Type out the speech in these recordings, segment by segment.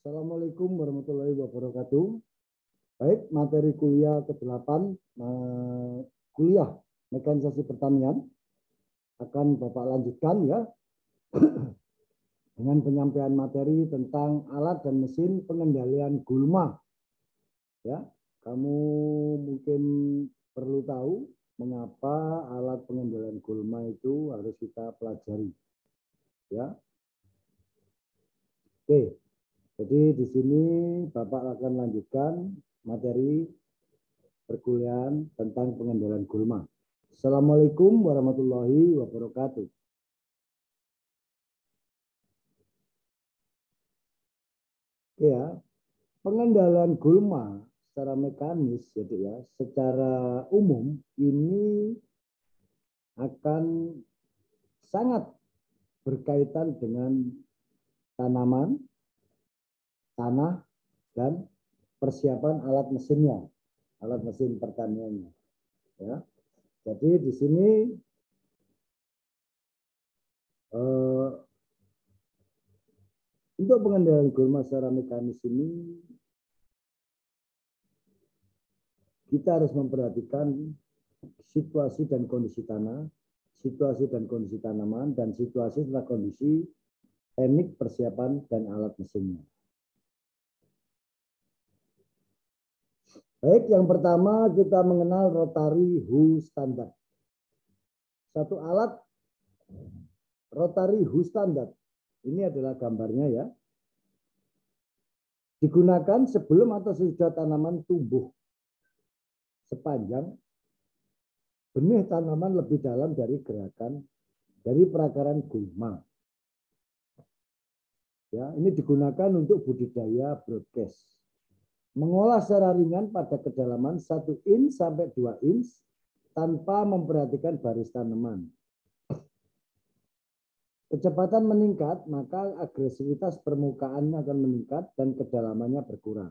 Assalamualaikum warahmatullahi wabarakatuh. Baik, materi kuliah ke-8, kuliah mekanisasi pertanian akan Bapak lanjutkan ya dengan penyampaian materi tentang alat dan mesin pengendalian gulma. Ya, kamu mungkin perlu tahu mengapa alat pengendalian gulma itu harus kita pelajari. Ya. Oke. Jadi di sini Bapak akan lanjutkan materi perkuliahan tentang pengendalian gulma. Assalamualaikum warahmatullahi wabarakatuh. Ya, pengendalian gulma secara mekanis, jadi ya, secara umum ini akan sangat berkaitan dengan tanaman, tanah, dan persiapan alat mesinnya, alat mesin pertaniannya. Ya, jadi di sini untuk pengendalian gulma secara mekanis ini kita harus memperhatikan situasi dan kondisi tanah, situasi dan kondisi tanaman, dan situasi serta kondisi teknik persiapan dan alat mesinnya. Baik, yang pertama kita mengenal rotary hoe standar. Satu alat rotary hoe standar. Ini adalah gambarnya ya. Digunakan sebelum atau sesudah tanaman tumbuh sepanjang benih tanaman lebih dalam dari perakaran gulma. Ya, ini digunakan untuk budidaya broadcast. Mengolah secara ringan pada kedalaman 1 inch sampai 2 inch tanpa memperhatikan baris tanaman. Kecepatan meningkat, maka agresivitas permukaannya akan meningkat dan kedalamannya berkurang.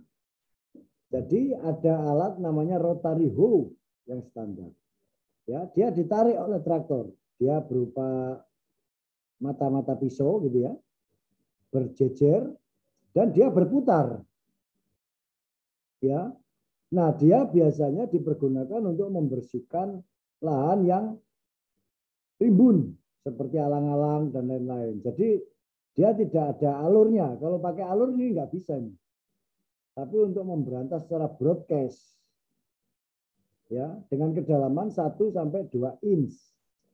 Jadi ada alat namanya rotary hoe yang standar. Ya, dia ditarik oleh traktor. Dia berupa mata-mata pisau gitu ya, berjejer dan dia berputar. Ya, nah dia biasanya dipergunakan untuk membersihkan lahan yang rimbun seperti alang-alang dan lain-lain. Jadi dia tidak ada alurnya. Kalau pakai alur ini nggak bisa nih. Tapi untuk memberantas secara broadcast, ya dengan kedalaman 1 sampai 2 inch,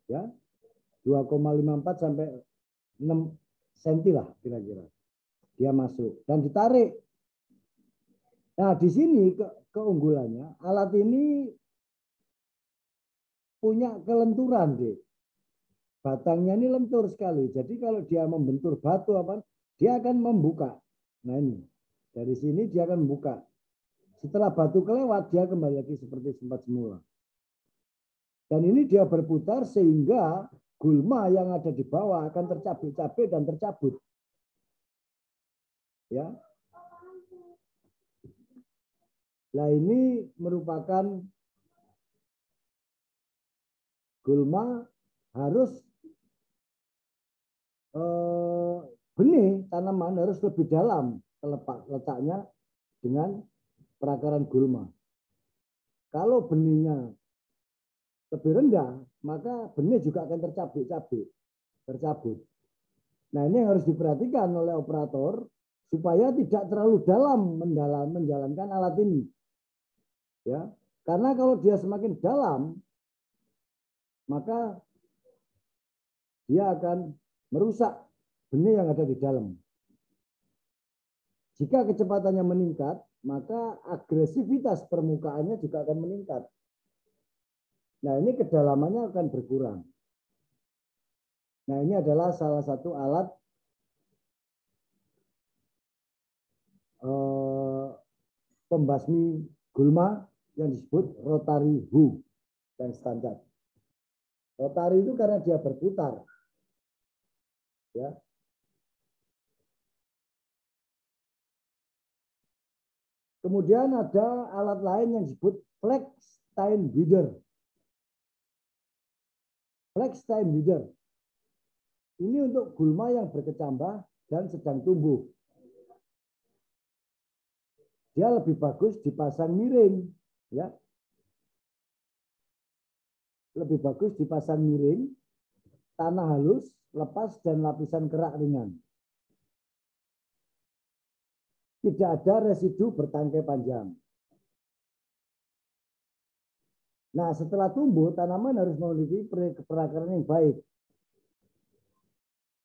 ya 2,54 sampai 6 cm lah kira-kira. Dia masuk dan ditarik. Nah, di sini keunggulannya alat ini punya kelenturan, deh. Batangnya ini lentur sekali. Jadi kalau dia membentur batu apa, dia akan membuka. Nah ini dari sini dia akan membuka. Setelah batu kelewat, dia kembali lagi seperti sempat semula. Dan ini dia berputar sehingga gulma yang ada di bawah akan tercabik-cabik dan tercabut. Ya. Nah ini merupakan gulma harus benih tanaman harus lebih dalam letaknya dengan perakaran gulma. Kalau benihnya lebih rendah, maka benih juga akan tercabut. Nah ini yang harus diperhatikan oleh operator supaya tidak terlalu dalam menjalankan alat ini. Ya, karena kalau dia semakin dalam, maka dia akan merusak benih yang ada di dalam. Jika kecepatannya meningkat, maka agresivitas permukaannya juga akan meningkat. Nah, ini kedalamannya akan berkurang. Nah, ini adalah salah satu alat pembasmi gulma yang disebut rotary hoe yang standar. Rotary itu karena dia berputar. Ya. Kemudian ada alat lain yang disebut flex time weeder. Flex time weeder. Ini untuk gulma yang berkecambah dan sedang tumbuh. dia lebih bagus dipasang miring, ya. Lebih bagus dipasang miring, tanah halus, lepas dan lapisan kerak ringan. Tidak ada residu bertangkai panjang. Nah, setelah tumbuh, tanaman harus memiliki perakaran yang baik.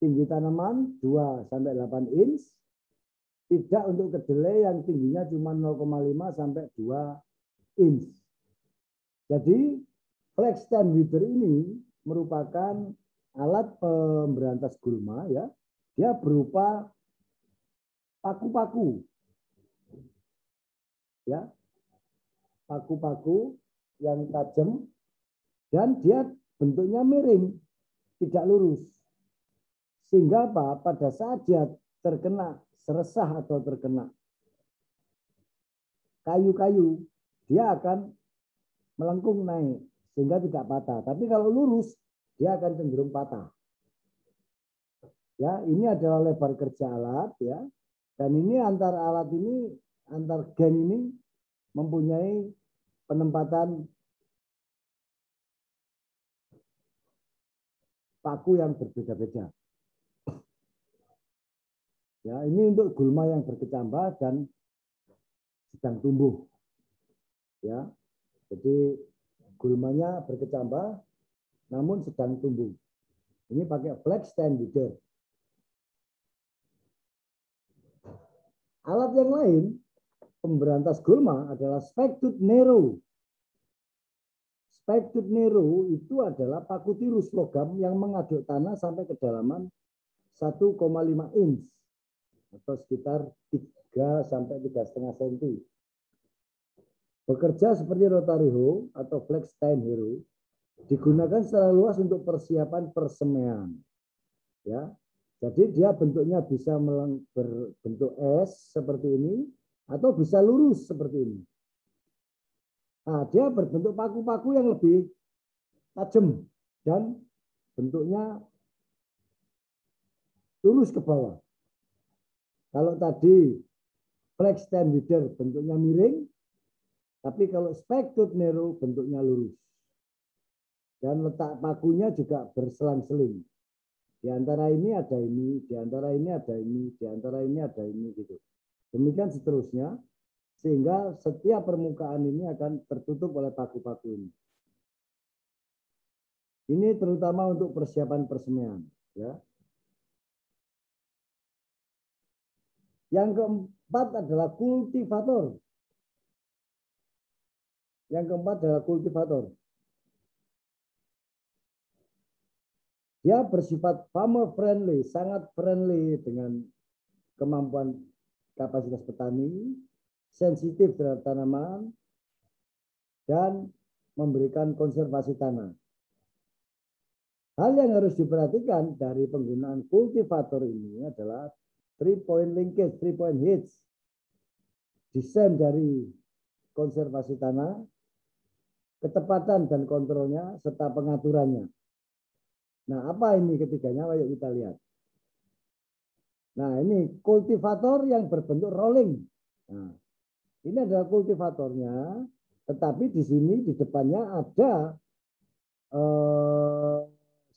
Tinggi tanaman 2-8 inch. Tidak untuk kedelai yang tingginya cuma 0,5 sampai 2 inch. Jadi, flex stand wither ini merupakan alat pemberantas gulma, ya. Dia berupa paku-paku. Ya. Paku-paku yang tajam dan dia bentuknya miring, tidak lurus. Sehingga apa? Pada saat dia terkena seresah atau terkena kayu-kayu, dia akan melengkung naik sehingga tidak patah. Tapi kalau lurus, dia akan cenderung patah. Ya, ini adalah lebar kerja alat, ya. Dan ini antar alat ini, antar geng ini mempunyai penempatan paku yang berbeda-beda. Ya, ini untuk gulma yang berkecambah dan sedang tumbuh. Ya, jadi gulmanya berkecambah, namun sedang tumbuh. Ini pakai flex stand wither. Alat yang lain pemberantas gulma adalah spike tooth Nero. Spike tooth Nero itu adalah paku tirus logam yang mengaduk tanah sampai kedalaman 1,5 inch atau sekitar 3 sampai 3,5 cm. Bekerja seperti rotary hoe atau flex stand hero, digunakan secara luas untuk persiapan persemaian. Ya, jadi dia bentuknya bisa berbentuk S seperti ini atau bisa lurus seperti ini. Nah, dia berbentuk paku-paku yang lebih tajam dan bentuknya lurus ke bawah. Kalau tadi flex stand wither bentuknya miring, tapi kalau spike tooth Nero bentuknya lurus. Dan letak pakunya juga berselang-seling. Di antara ini ada ini, di antara ini ada ini, di antara ini ada ini gitu. Demikian seterusnya, sehingga setiap permukaan ini akan tertutup oleh paku-paku ini. Ini terutama untuk persiapan persemaian. Ya. Yang keempat adalah kultivator. Yang keempat adalah kultivator. Dia bersifat farmer friendly, sangat friendly dengan kemampuan kapasitas petani, sensitif terhadap tanaman, dan memberikan konservasi tanah. Hal yang harus diperhatikan dari penggunaan kultivator ini adalah 3-point linkage, 3-point hitch, desain dari konservasi tanah, ketepatan dan kontrolnya, serta pengaturannya. Nah, apa ini ketiganya? Ayo kita lihat. Nah, ini kultivator yang berbentuk rolling. Nah, ini adalah kultivatornya, tetapi di sini di depannya ada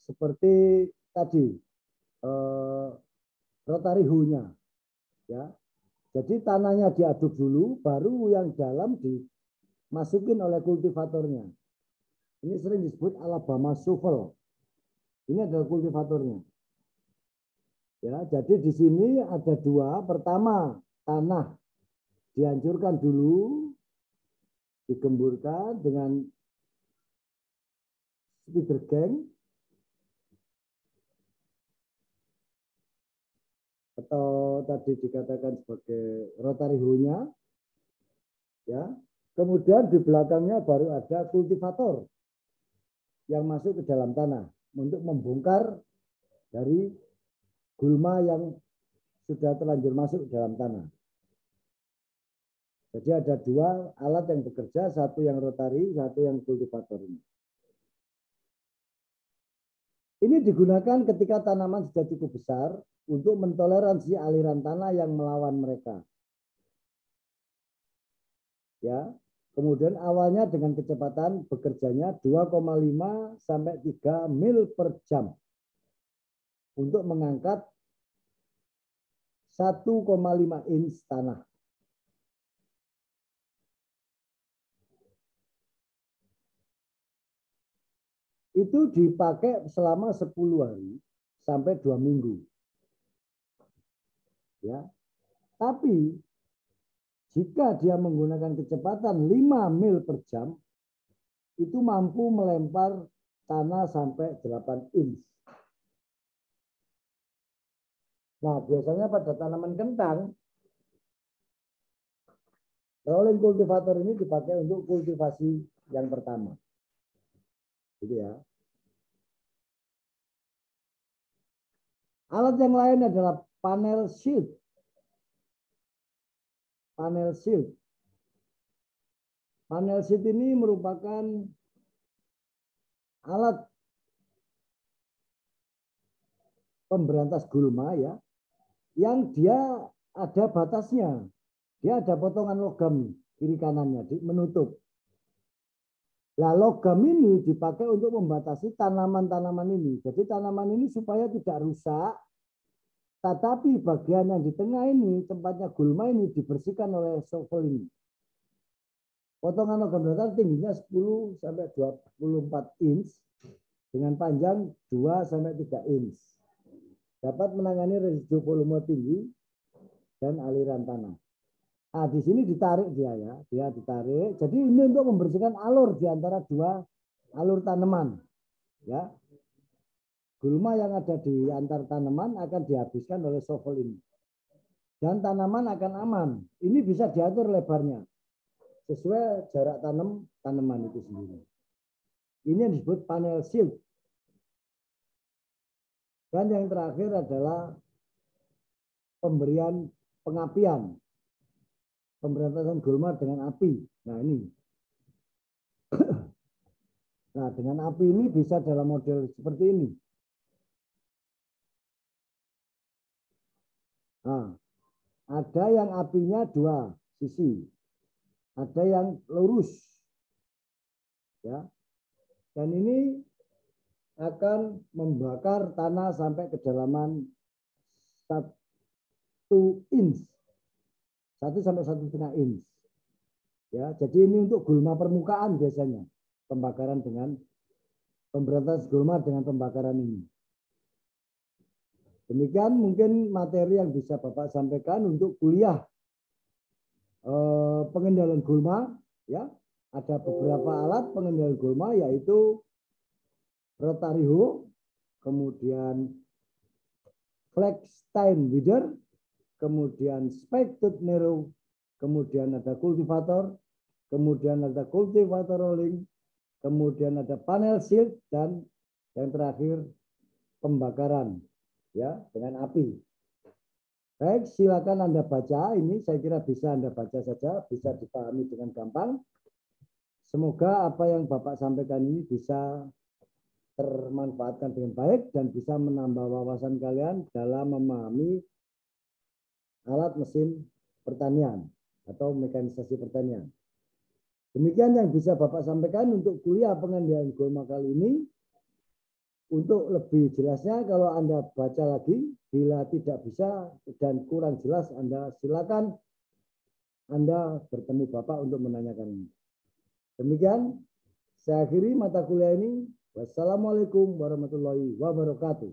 seperti tadi rotary hoe-nya. Ya. Jadi tanahnya diaduk dulu, baru yang dalam dimasukin oleh kultivatornya. Ini sering disebut Alabama shovel. Ini adalah kultivatornya. Ya, jadi di sini ada dua. Pertama, tanah dihancurkan dulu, digemburkan dengan spider gang atau tadi dikatakan sebagai rotary hoe-nya. Ya. Kemudian di belakangnya baru ada kultivator yang masuk ke dalam tanah untuk membongkar dari gulma yang sudah terlanjur masuk ke dalam tanah. Jadi ada dua alat yang bekerja, satu yang rotary, satu yang kultivator ini. Ini digunakan ketika tanaman sudah cukup besar untuk mentoleransi aliran tanah yang melawan mereka. ya. Kemudian awalnya dengan kecepatan bekerjanya 2,5 sampai 3 mil per jam untuk mengangkat 1,5 inch tanah. Itu dipakai selama 10 hari sampai 2 minggu. Ya. Tapi jika dia menggunakan kecepatan 5 mil per jam, itu mampu melempar tanah sampai 8 inch. Nah, biasanya pada tanaman kentang, rolling cultivator ini dipakai untuk kultivasi yang pertama. Gitu ya. Alat yang lain adalah panel shield. Panel shield. Panel shield ini merupakan alat pemberantas gulma ya, yang dia ada batasnya. Dia ada potongan logam kiri kanannya menutup. Nah, logam ini dipakai untuk membatasi tanaman-tanaman ini. Jadi tanaman ini supaya tidak rusak, tetapi bagian yang di tengah ini, tempatnya gulma ini dibersihkan oleh shovel ini. Potongan logam datar tingginya 10 sampai 24 inch dengan panjang 2 sampai 3 inch. Dapat menangani residu volume tinggi dan aliran tanah. Nah, di sini ditarik dia ya, dia ditarik. Jadi ini untuk membersihkan alur di antara dua alur tanaman, ya. Gulma yang ada di antar tanaman akan dihabiskan oleh shovel ini. Dan tanaman akan aman. Ini bisa diatur lebarnya sesuai jarak tanam tanaman itu sendiri. Ini yang disebut panel shield. Dan yang terakhir adalah pemberian pengapian. Pemberantasan gulma dengan api. Nah ini. Nah dengan api ini bisa dalam model seperti ini. Nah, ada yang apinya dua sisi, ada yang lurus, ya. Dan ini akan membakar tanah sampai kedalaman 1 inch, 1 sampai 1,5 inch. Ya, jadi ini untuk gulma permukaan biasanya pembakaran dengan pemberantasan gulma dengan pembakaran ini. Demikian mungkin materi yang bisa Bapak sampaikan untuk kuliah pengendalian gulma. Ya, ada beberapa alat pengendalian gulma yaitu rotary hoe, kemudian Flex-Stein Weeder, kemudian spike tooth narrow, kemudian ada kultivator, kemudian ada cultivator rolling, kemudian ada panel shield, dan yang terakhir pembakaran ya dengan api. Baik, silakan Anda baca ini, saya kira bisa Anda baca saja, bisa dipahami dengan gampang. Semoga apa yang Bapak sampaikan ini bisa termanfaatkan dengan baik dan bisa menambah wawasan kalian dalam memahami alat mesin pertanian atau mekanisasi pertanian. Demikian yang bisa Bapak sampaikan untuk kuliah pengendalian gulma kali ini. Untuk lebih jelasnya kalau Anda baca lagi, bila tidak bisa dan kurang jelas Anda silakan Anda bertemu Bapak untuk menanyakan. Demikian saya akhiri mata kuliah ini. Wassalamualaikum warahmatullahi wabarakatuh.